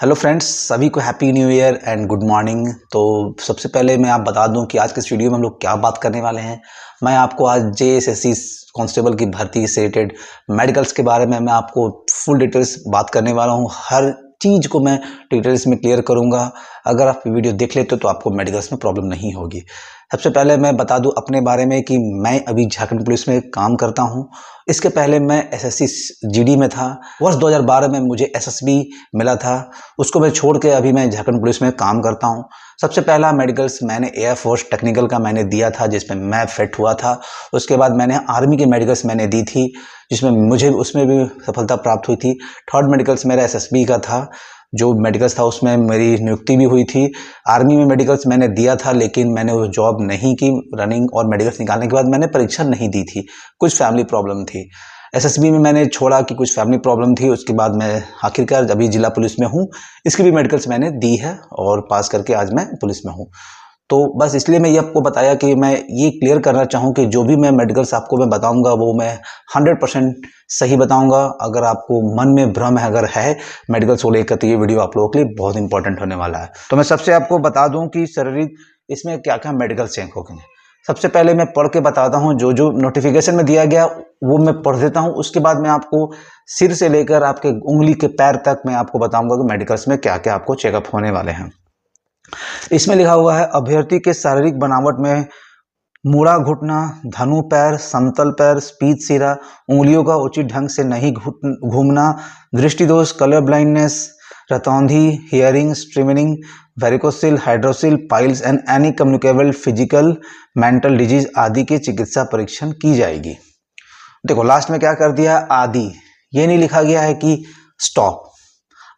Hello friends, सभी को happy new year and good morning. तो सबसे पहले मैं आप बता दूं कि आज के इस वीडियो में हम लोग क्या बात करने वाले हैं। मैं आपको आज जेएसएससी कांस्टेबल की भर्ती से रिलेटेड मेडिकल्स के बारे में मैं आपको फुल डिटेल्स बात करने वाला हूं। हर चीज़ को मैं डिटेल्स में क्लियर करूंगा। अगर आप वीडियो देख लेते हो तो आपको मेडिकल्स में प्रॉब्लम नहीं होगी। सबसे पहले मैं बता दूं अपने बारे में कि मैं अभी झारखंड पुलिस में काम करता हूं। इसके पहले मैं एसएससी जीडी में था। वर्ष 2012 में मुझे एसएसबी मिला था, उसको मैं छोड़ के अभी मैं झारखंड पुलिस में काम करता हूं। सबसे पहला मेडिकल्स मैंने एयरफोर्स टेक्निकल का मैंने दिया था, जिसमें मैं फिट हुआ था। उसके बाद मैंने आर्मी के मेडिकल्स मैंने दी थी, जिसमें मुझे उसमें भी सफलता प्राप्त हुई थी। थर्ड मेडिकल्स मेरा एसएसबी का था, जो मेडिकल्स था उसमें मेरी नियुक्ति भी हुई थी। आर्मी में मेडिकल्स मैंने दिया था, लेकिन मैंने वो जॉब नहीं की। रनिंग और मेडिकल्स निकालने के बाद मैंने परीक्षा नहीं दी थी, कुछ फैमिली प्रॉब्लम थी। एसएसबी में मैंने छोड़ा कि कुछ फैमिली प्रॉब्लम थी। उसके बाद मैं आखिरकार अभी जिला पुलिस में हूँ। इसकी भी मेडिकल्स मैंने दी है और पास करके आज मैं पुलिस में हूँ। तो बस इसलिए मैं ये आपको बताया कि मैं ये क्लियर करना चाहूँ कि जो भी मैं मेडिकल्स आपको मैं बताऊंगा वो मैं 100% सही बताऊंगा। अगर आपको मन में भ्रम है अगर है मेडिकल्स को लेकर, तो ये वीडियो आप लोगों के लिए बहुत इंपॉर्टेंट होने वाला है। तो मैं सबसे आपको बता दूं कि शारीरिक इसमें क्या क्या मेडिकल चेक होंगे। सबसे पहले मैं पढ़ के बताता हूँ, जो जो नोटिफिकेशन में दिया गया वो मैं पढ़ देता हूँ। उसके बाद मैं आपको सिर से लेकर आपके उंगली के पैर तक मैं आपको बताऊंगा कि मेडिकल्स में क्या क्या आपको चेकअप होने वाले हैं। इसमें लिखा हुआ है, अभ्यर्थी के शारीरिक बनावट में मुड़ा घुटना, धनु पैर, समतल पैर, स्पीच सिरा, उंगलियों का उचित ढंग से नहीं घूमना, दृष्टि दोष, कलर ब्लाइंडनेस, रतौंधी, hearing, streaming, varicocele, hydrocele, piles and any communicable physical mental disease आदि के चिकित्सा परीक्षण की जाएगी। देखो लास्ट में क्या कर दिया, आदि। ये नहीं लिखा गया है कि स्टॉप।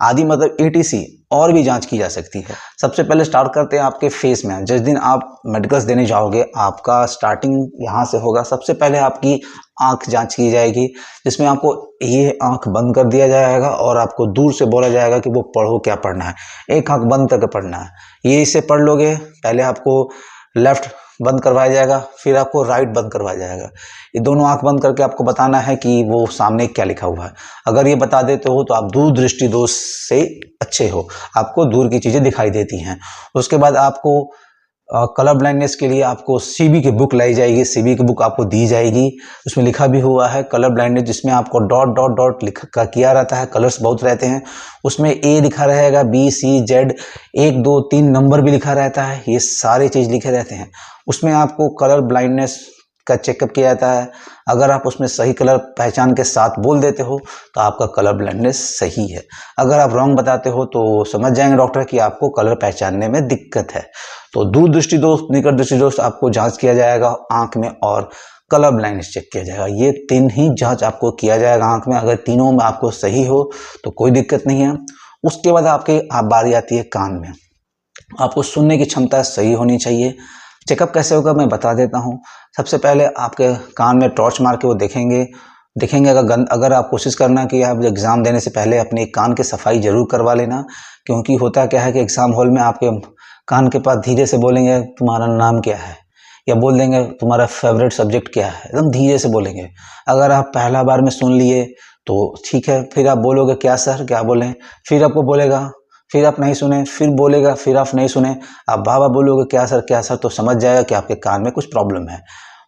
आदि मतलब एटीसी, और भी जांच की जा सकती है। सबसे पहले स्टार्ट करते हैं आपके फेस में। जिस दिन आप मेडिकल्स देने जाओगे, आपका स्टार्टिंग यहाँ से होगा। सबसे पहले आपकी आंख जांच की जाएगी, जिसमें आपको ये आंख बंद कर दिया जाएगा और आपको दूर से बोला जाएगा कि वो पढ़ो, क्या पढ़ना है। एक आंख बंद करके पढ़ना है। ये इसे पढ़ लोगे। पहले आपको लेफ्ट बंद करवाया जाएगा, फिर आपको राइट बंद करवाया जाएगा। ये दोनों आंख बंद करके आपको बताना है कि वो सामने क्या लिखा हुआ है। अगर ये बता देते हो तो आप दूर दृष्टि दोष से अच्छे हो, आपको दूर की चीजें दिखाई देती हैं। उसके बाद आपको कलर ब्लाइंडनेस के लिए आपको सीबी की बुक लाई जाएगी। सीबी की बुक आपको दी जाएगी, उसमें लिखा भी हुआ है कलर ब्लाइंडनेस, जिसमें आपको डॉट डॉट डॉट लिखा किया रहता है। कलर्स बहुत रहते हैं, उसमें ए लिखा रहेगा, बी सी जेड, 1 2 3 नंबर भी लिखा रहता है। ये सारे चीज लिखे रहते हैं। उसमें आपको कलर ब्लाइंडनेस का चेकअप किया जाता है। अगर आप उसमें सही कलर पहचान के साथ बोल देते हो तो आपका कलर ब्लाइंडनेस सही है। अगर आप रॉन्ग बताते हो तो समझ जाएंगे डॉक्टर कि आपको कलर पहचानने में दिक्कत है। तो दूर दृष्टि दोष, निकट दृष्टि दोष आपको जांच किया जाएगा आंख में, और कलर ब्लाइंडनेस चेक किया जाएगा। ये 3 ही जांच आपको किया जाएगा आंख में। अगर तीनों में आपको सही हो तो कोई दिक्कत नहीं है। उसके बाद आपके बारी आती है कान में। आपको सुनने की क्षमता सही होनी चाहिए। चेकअप कैसे होगा मैं बता देता हूँ। सबसे पहले आपके कान में टॉर्च मार के वो देखेंगे। अगर आप कोशिश करना कि आप एग्ज़ाम देने से पहले अपने कान की सफाई जरूर करवा लेना, क्योंकि होता क्या है कि एग्ज़ाम हॉल में आपके कान के पास धीरे से बोलेंगे तुम्हारा नाम क्या है, या बोल देंगे तुम्हारा फेवरेट सब्जेक्ट क्या है। एकदम धीरे से बोलेंगे। अगर आप पहला बार में सुन लिए तो ठीक है, फिर आप बोलोगे क्या सर, क्या बोलें, फिर आपको बोलेगा, फिर आप नहीं सुने, फिर बोलेगा, फिर आप नहीं सुने, आप बाबा बोलोगे क्या सर, क्या सर, तो समझ जाएगा कि आपके कान में कुछ प्रॉब्लम है।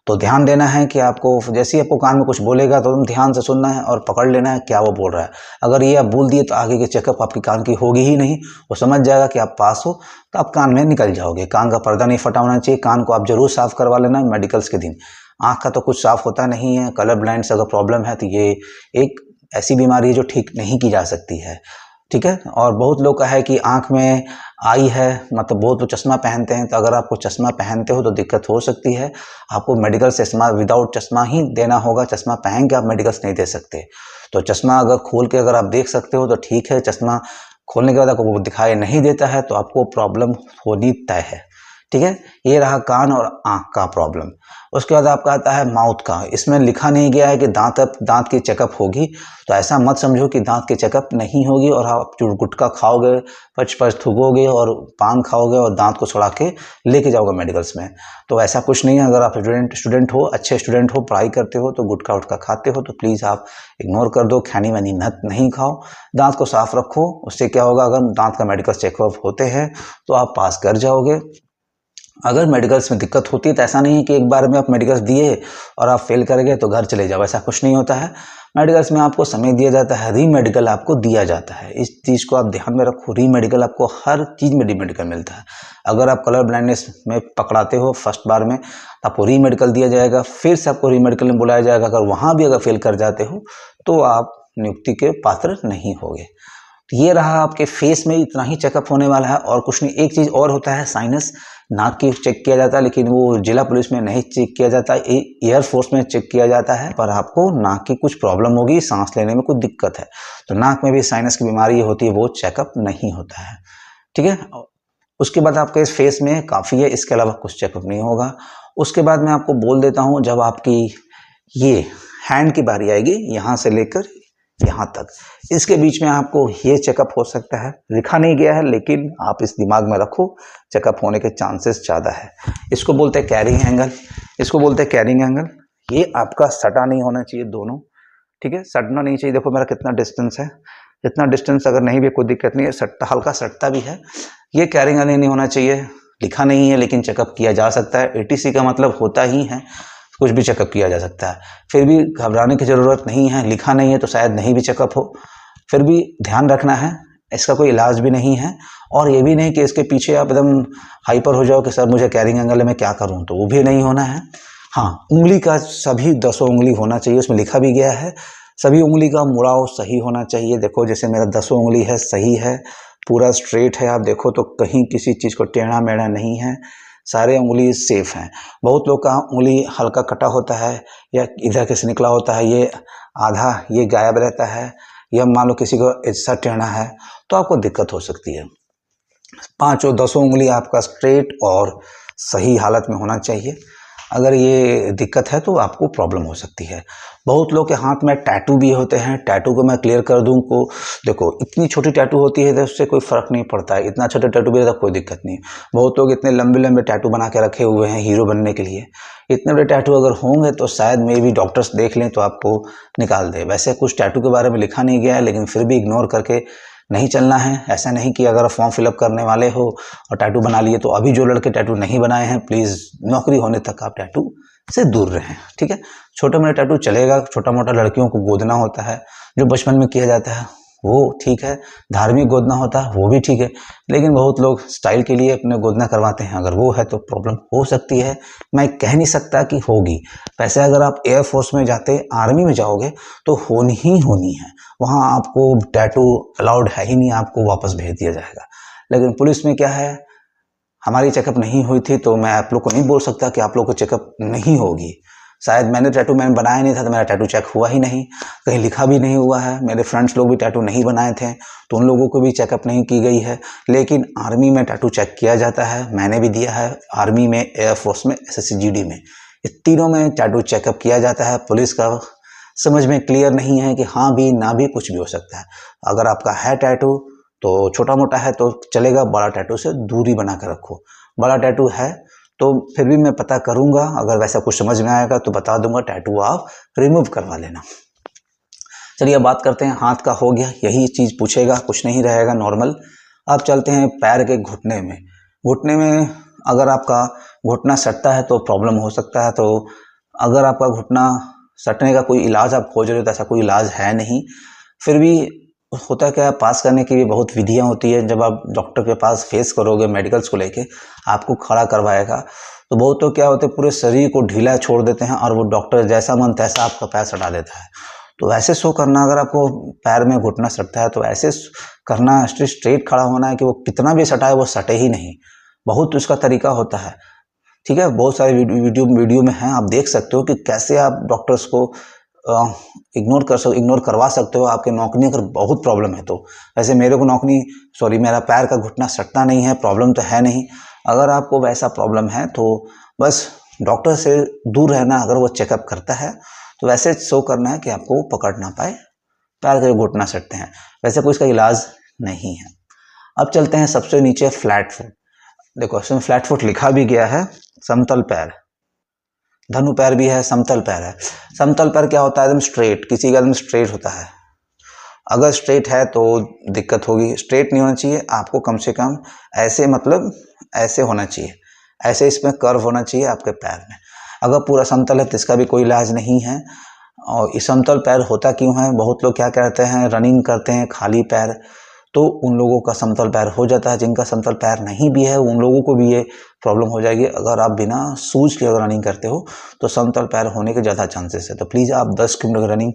तो ध्यान देना है कि आपको जैसे ही आपको कान में कुछ बोलेगा तो तुम ध्यान से सुनना है और पकड़ लेना है क्या वो बोल रहा है। अगर ये आप बोल दिए तो आगे के चेकअप आपकी कान की होगी ही नहीं। वो समझ जाएगा कि आप पास हो, तो आप कान में निकल जाओगे। कान का पर्दा नहीं फटा होना चाहिए। कान को आप जरूर साफ करवा लेना मेडिकल्स के दिन। आँख का तो कुछ साफ होता नहीं है। कलर ब्लाइंड से अगर प्रॉब्लम है तो ये एक ऐसी बीमारी है जो ठीक नहीं की जा सकती है, ठीक है। और बहुत लोग का है कि आंख में आई है, मतलब बहुत लोग चश्मा पहनते हैं। तो अगर आपको चश्मा पहनते हो तो दिक्कत हो सकती है। आपको मेडिकल चश्मा विदाउट चश्मा ही देना होगा। चश्मा पहन के आप मेडिकल्स नहीं दे सकते। तो चश्मा अगर खोल के अगर आप देख सकते हो तो ठीक है। चश्मा खोलने के बाद आपको वो दिखाई नहीं देता है तो आपको प्रॉब्लम होनी तय है, ठीक है, ये रहा कान और आँख का प्रॉब्लम। उसके बाद आपका आता है माउथ का। इसमें लिखा नहीं गया है कि दांत की चेकअप होगी, तो ऐसा मत समझो कि दांत की चेकअप नहीं होगी और आप जो गुटखा खाओगे, पच थूकोगे और पान खाओगे और दांत को छुड़ा के लेके जाओगे मेडिकल्स में, तो ऐसा कुछ नहीं है। अगर आप स्टूडेंट हो, अच्छे स्टूडेंट हो, पढ़ाई करते हो, तो गुटखा उटखा खाते हो तो प्लीज़ आप इग्नोर कर दो, खैनी वैनी नत नहीं खाओ, दांत को साफ रखो। उससे क्या होगा, अगर दांत का मेडिकल चेकअप होते हैं तो आप पास कर जाओगे। अगर मेडिकल्स में दिक्कत होती है तो ऐसा नहीं है कि एक बार में आप मेडिकल्स दिए और आप फेल कर गए तो घर चले जाओ, ऐसा कुछ नहीं होता है। मेडिकल्स में आपको समय दिया जाता है, री मेडिकल आपको दिया जाता है। इस चीज़ को आप ध्यान में रखो, री मेडिकल आपको हर चीज़ में री मेडिकल मिलता है। अगर आप कलर ब्लाइंडनेस में पकड़ाते हो फर्स्ट बार में, आपको री मेडिकल दिया जाएगा, फिर से आपको री मेडिकल में बुलाया जाएगा। अगर वहाँ भी अगर फेल कर जाते हो तो आप नियुक्ति के पात्र नहीं होगे। तो ये रहा आपके फेस में इतना ही चेकअप होने वाला है और कुछ नहीं। एक चीज़ और होता है, साइनस, नाक की चेक किया जाता है, लेकिन वो जिला पुलिस में नहीं चेक किया जाता, एयरफोर्स में चेक किया जाता है। पर आपको नाक की कुछ प्रॉब्लम होगी, सांस लेने में कुछ दिक्कत है, तो नाक में भी साइनस की बीमारी होती है, वो चेकअप नहीं होता है, ठीक है। उसके बाद आपके फेस में काफ़ी है, इसके अलावा कुछ चेकअप नहीं होगा। उसके बाद मैं आपको बोल देता हूँ, जब आपकी ये हैंड की बारी आएगी, यहाँ से लेकर यहाँ तक, इसके बीच में आपको ये चेकअप हो सकता है। लिखा नहीं गया है, लेकिन आप इस दिमाग में रखो, चेकअप होने के चांसेस ज़्यादा है। इसको बोलते हैं कैरिंग एंगल, इसको बोलते हैं कैरिंग एंगल। ये आपका सटा नहीं होना चाहिए दोनों, ठीक है, सटना नहीं चाहिए। देखो मेरा कितना डिस्टेंस है, इतना डिस्टेंस अगर नहीं भी कोई दिक्कत नहीं है, सटता हल्का सटता भी है, ये कैरिंग एंगल नहीं होना चाहिए। लिखा नहीं है लेकिन चेकअप किया जा सकता है, एटीसी का मतलब होता ही है कुछ भी चेकअप किया जा सकता है। फिर भी घबराने की ज़रूरत नहीं है, लिखा नहीं है तो शायद नहीं भी चेकअप हो, फिर भी ध्यान रखना है, इसका कोई इलाज भी नहीं है। और ये भी नहीं कि इसके पीछे आप एकदम हाइपर हो जाओ कि सर मुझे कैरिंग एंगल में क्या करूं, तो वो भी नहीं होना है। हाँ, उंगली का सभी 10 उंगली होना चाहिए, उसमें लिखा भी गया है, सभी उंगली का मुड़ाव सही होना चाहिए। देखो जैसे मेरा 10 उंगली है, सही है, पूरा स्ट्रेट है, आप देखो तो कहीं किसी चीज़ को टेढ़ा मेढ़ा नहीं है, सारे उंगली सेफ हैं। बहुत लोग का उंगली हल्का कटा होता है या इधर कैसे निकला होता है, ये आधा ये गायब रहता है, या मान लो किसी को ऐसा टेढ़ा है तो आपको दिक्कत हो सकती है। 5 और 10 उंगली आपका स्ट्रेट और सही हालत में होना चाहिए। अगर ये दिक्कत है तो आपको प्रॉब्लम हो सकती है। बहुत लोग के हाथ में टैटू भी होते हैं, टैटू को मैं क्लियर कर दूं को, देखो इतनी छोटी टैटू होती है तो उससे कोई फ़र्क नहीं पड़ता है, इतना छोटा टैटू भी रहता कोई दिक्कत नहीं। बहुत लोग इतने लंबे लंबे टैटू बना के रखे हुए हैं हीरो बनने के लिए, इतने बड़े टैटू अगर होंगे तो शायद मे भी डॉक्टर्स देख लें तो आपको निकाल दे। वैसे कुछ टैटू के बारे में लिखा नहीं गया है, लेकिन फिर भी इग्नोर करके नहीं चलना है। ऐसा नहीं कि अगर आप फॉर्म फिलअप करने वाले हो और टैटू बना लिए तो अभी जो लड़के टैटू नहीं बनाए हैं, प्लीज़ नौकरी होने तक आप टैटू से दूर रहें, ठीक है। छोटा मोटा टैटू चलेगा, छोटा मोटा लड़कियों को गोदना होता है जो बचपन में किया जाता है वो ठीक है, धार्मिक गोदना होता है वो भी ठीक है, लेकिन बहुत लोग स्टाइल के लिए अपने गोदना करवाते हैं, अगर वो है तो प्रॉब्लम हो सकती है। मैं कह नहीं सकता कि होगी। वैसे अगर आप एयरफोर्स में जाते, आर्मी में जाओगे तो होनी ही होनी है, वहाँ आपको टैटू अलाउड है ही नहीं, आपको वापस भेज दिया जाएगा। लेकिन पुलिस में क्या है, हमारी चेकअप नहीं हुई थी तो मैं आप लोग को नहीं बोल सकता कि आप लोग को चेकअप नहीं होगी। शायद मैंने बनाया नहीं था तो मेरा टैटू चेक हुआ ही नहीं, कहीं लिखा भी नहीं हुआ है। मेरे फ्रेंड्स लोग भी टैटू नहीं बनाए थे तो उन लोगों को भी चेकअप नहीं की गई है। लेकिन आर्मी में टैटू चेक किया जाता है, मैंने भी दिया है आर्मी में, एयरफोर्स में, SSGD में, इस तीनों में टैटू चेकअप किया जाता है। पुलिस का समझ में क्लियर नहीं है कि हाँ भी ना भी कुछ भी हो सकता है। अगर आपका है टैटू तो छोटा मोटा है तो चलेगा, बड़ा टैटू से दूरी बना कर रखो। बड़ा टैटू है तो फिर भी मैं पता करूंगा, अगर वैसा कुछ समझ में आएगा तो बता दूंगा, टैटू आप रिमूव करवा लेना। चलिए बात करते हैं, हाथ का हो गया, यही चीज़ पूछेगा, कुछ नहीं रहेगा नॉर्मल। अब चलते हैं पैर के घुटने में। घुटने में अगर आपका घुटना सटता है तो प्रॉब्लम हो सकता है। तो अगर आपका घुटना सटने का कोई इलाज आप खोज रहे हो तो ऐसा कोई इलाज है नहीं। फिर भी होता क्या है, पास करने की भी बहुत विधियां होती है। जब आप डॉक्टर के पास फेस करोगे मेडिकल्स को लेके, आपको खड़ा करवाएगा तो बहुत तो क्या होते हैं, पूरे शरीर को ढीला छोड़ देते हैं और वो डॉक्टर जैसा मन तैसा आपका पैर सटा देता है। तो ऐसे शो करना, अगर आपको पैर में घुटना सटता है तो ऐसे करना, स्ट्रेट खड़ा होना है कि वो कितना भी सटाए वो सटे ही नहीं। बहुत उसका तरीका होता है, ठीक है। बहुत सारे वीडियो में हैं, आप देख सकते हो कि कैसे आप डॉक्टर्स को इग्नोर करवा सकते हो। आपके नौकनी अगर बहुत प्रॉब्लम है तो, वैसे मेरे को मेरा पैर का घुटना सटता नहीं है, प्रॉब्लम तो है नहीं। अगर आपको वैसा प्रॉब्लम है तो बस डॉक्टर से दूर रहना। अगर वो चेकअप करता है तो वैसे शो करना है कि आपको वो पकड़ ना पाए, पैर के घुटना सकते हैं, वैसे कोई इसका इलाज नहीं है। अब चलते हैं सबसे नीचे, फ्लैट फुट। देखो इसमें फ्लैट फुट लिखा भी गया है, समतल पैर, धनु पैर भी है, समतल पैर है। समतल पैर क्या होता है? एकदम स्ट्रेट, किसी का एकदम स्ट्रेट होता है। अगर स्ट्रेट है तो दिक्कत होगी, स्ट्रेट नहीं होना चाहिए आपको, कम से कम ऐसे, मतलब ऐसे होना चाहिए, ऐसे इसमें कर्व होना चाहिए आपके पैर में। अगर पूरा समतल है तो इसका भी कोई इलाज नहीं है। और इस समतल पैर होता क्यों है? बहुत लोग क्या करते हैं, रनिंग करते हैं खाली पैर, तो उन लोगों का समतल पैर हो जाता है। जिनका समतल पैर नहीं भी है उन लोगों को भी ये प्रॉब्लम हो जाएगी। अगर आप बिना शूज के अगर रनिंग करते हो तो समतल पैर होने के ज़्यादा चांसेस है। तो प्लीज़ आप 10 किलोमीटर रनिंग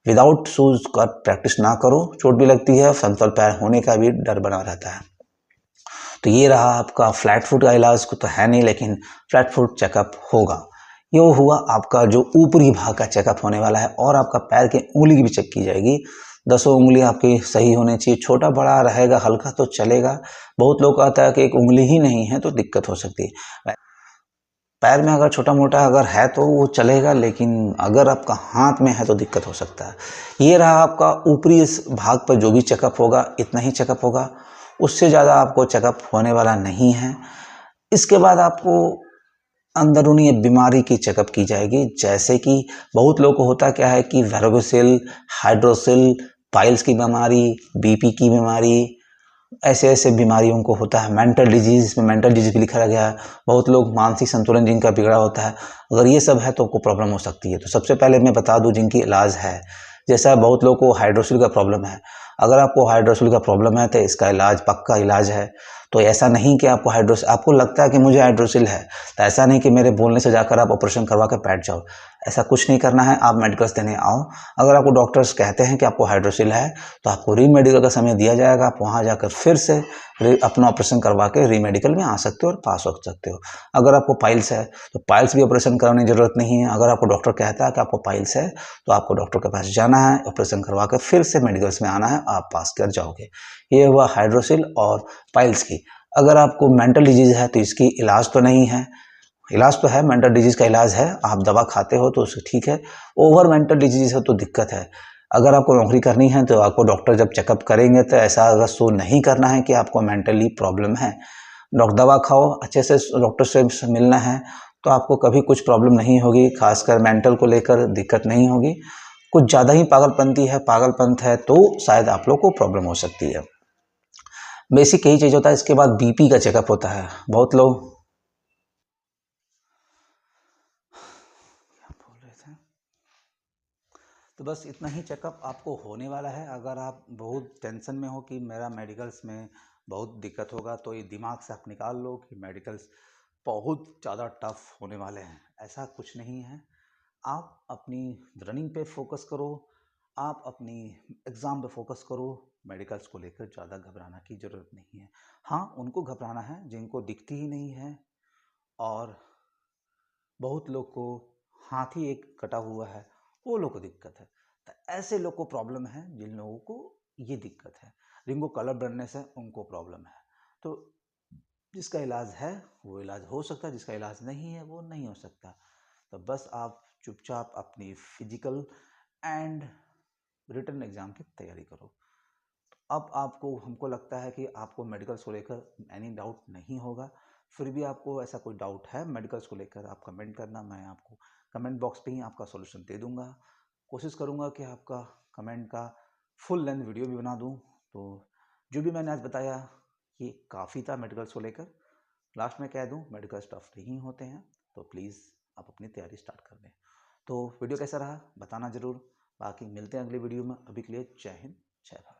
विदाउट शूज का प्रैक्टिस ना करो, चोट भी लगती है, समतल पैर होने का भी डर बना रहता है। तो ये रहा आपका फ्लैट फुट का इलाज। को तो है नहीं, लेकिन फ्लैट फुट चेकअप होगा। ये हुआ आपका जो ऊपरी भाग का चेकअप होने वाला है, और आपका पैर की उंगली भी चेक की जाएगी। 10 उंगली आपकी सही होनी चाहिए। छोटा बड़ा रहेगा हल्का तो चलेगा। बहुत लोग कहता है कि एक उंगली ही नहीं है तो दिक्कत हो सकती है। पैर में अगर छोटा मोटा अगर है तो वो चलेगा, लेकिन अगर आपका हाथ में है तो दिक्कत हो सकता है। ये रहा आपका ऊपरी इस भाग पर जो भी चेकअप होगा, इतना ही चेकअप होगा, उससे ज़्यादा आपको चेकअप होने वाला नहीं है। इसके बाद आपको अंदरूनी बीमारी की चेकअप की जाएगी, जैसे कि बहुत लोग को होता क्या है कि वेरोसिल, हाइड्रोसिल, पाइल्स की बीमारी, बीपी की बीमारी, ऐसे ऐसे बीमारियों को होता है। मेंटल डिजीज, इसमें मेंटल डिजीज भी लिखा गया है। बहुत लोग मानसिक संतुलन जिनका बिगड़ा होता है, अगर ये सब है तो आपको प्रॉब्लम हो सकती है। तो सबसे पहले मैं बता दूं जिनकी इलाज है, जैसा बहुत लोग को हाइड्रोसिल का प्रॉब्लम है। अगर आपको हाइड्रोसिल का प्रॉब्लम है तो इसका इलाज पक्का इलाज है। तो ऐसा नहीं कि आपको हाइड्रोसिल, आपको लगता है कि मुझे हाइड्रोसिल है, तो ऐसा नहीं कि मेरे बोलने से जाकर आप ऑपरेशन करवा कर बैठ जाओ। ऐसा कुछ नहीं करना है। आप मेडिकल्स देने आओ। अगर आपको डॉक्टर्स कहते हैं कि आपको हाइड्रोसिल है तो आपको री मेडिकल का समय दिया जाएगा। आप वहाँ जाकर फिर से अपना ऑपरेशन करवा के री मेडिकल में आ सकते हो और पास हो सकते हो। अगर आपको पाइल्स है तो पाइल्स भी ऑपरेशन कराने की जरूरत नहीं है। अगर आपको डॉक्टर कहता है कि आपको पाइल्स है तो आपको डॉक्टर के पास जाना है, ऑपरेशन करवा कर फिर से मेडिकल्स में आना है, आप पास कर जाओगे। ये हुआ हाइड्रोसिल और पाइल्स की। अगर आपको मेंटल डिजीज है तो इसकी इलाज तो नहीं है। इलाज तो है, मेंटल डिजीज का इलाज है, आप दवा खाते हो तो उससे ठीक है। ओवर मेंटल डिजीज है तो दिक्कत है। अगर आपको नौकरी करनी है तो आपको डॉक्टर जब चेकअप करेंगे तो ऐसा अगर शो नहीं करना है कि आपको मेंटली प्रॉब्लम है। दवा खाओ, अच्छे से डॉक्टर से मिलना है, तो आपको कभी कुछ प्रॉब्लम नहीं होगी। खासकर मेंटल को लेकर दिक्कत नहीं होगी। कुछ ज़्यादा ही पागलपंती है, पागलपंत है तो शायद आप लोग को प्रॉब्लम हो सकती है। बेसिक यही चीज़ होता है। इसके बाद बीपी का चेकअप होता है। बहुत लोग क्या बोल रहे थे, तो बस इतना ही चेकअप आपको होने वाला है। अगर आप बहुत टेंशन में हो कि मेरा मेडिकल्स में बहुत दिक्कत होगा, तो ये दिमाग से आप निकाल लो कि मेडिकल्स बहुत ज़्यादा टफ होने वाले हैं। ऐसा कुछ नहीं है। आप अपनी रनिंग पे फोकस करो, आप अपनी एग्ज़ाम पे फोकस करो। मेडिकल्स को लेकर ज़्यादा घबराना की ज़रूरत नहीं है। हाँ, उनको घबराना है जिनको दिखती ही नहीं है, और बहुत लोग को हाथ ही एक कटा हुआ है, वो लोग को दिक्कत है। तो ऐसे लोग को प्रॉब्लम है जिन लोगों को ये दिक्कत है। जिनको कलर ब्लाइंडनेस है उनको प्रॉब्लम है। तो जिसका इलाज है वो इलाज हो सकता है, जिसका इलाज नहीं है वो नहीं हो सकता। तो बस आप चुपचाप अपनी फिजिकल एंड रिटन एग्ज़ाम की तैयारी करो। अब आपको, हमको लगता है कि आपको मेडिकल्स को लेकर एनी डाउट नहीं होगा। फिर भी आपको ऐसा कोई डाउट है मेडिकल्स को लेकर, आप कमेंट करना, मैं आपको कमेंट बॉक्स पे ही आपका सॉल्यूशन दे दूंगा। कोशिश करूंगा कि आपका कमेंट का फुल लेंथ वीडियो भी बना दूं। तो जो भी मैंने आज बताया ये काफ़ी था मेडिकल्स को लेकर। लास्ट में कह दूं, मेडिकल स्टफ नहीं होते हैं, तो प्लीज़ आप अपनी तैयारी स्टार्ट कर दें। तो वीडियो कैसा रहा बताना ज़रूर। बाकी मिलते हैं अगली वीडियो में। अभी के लिए जय हिंद, जय भारत।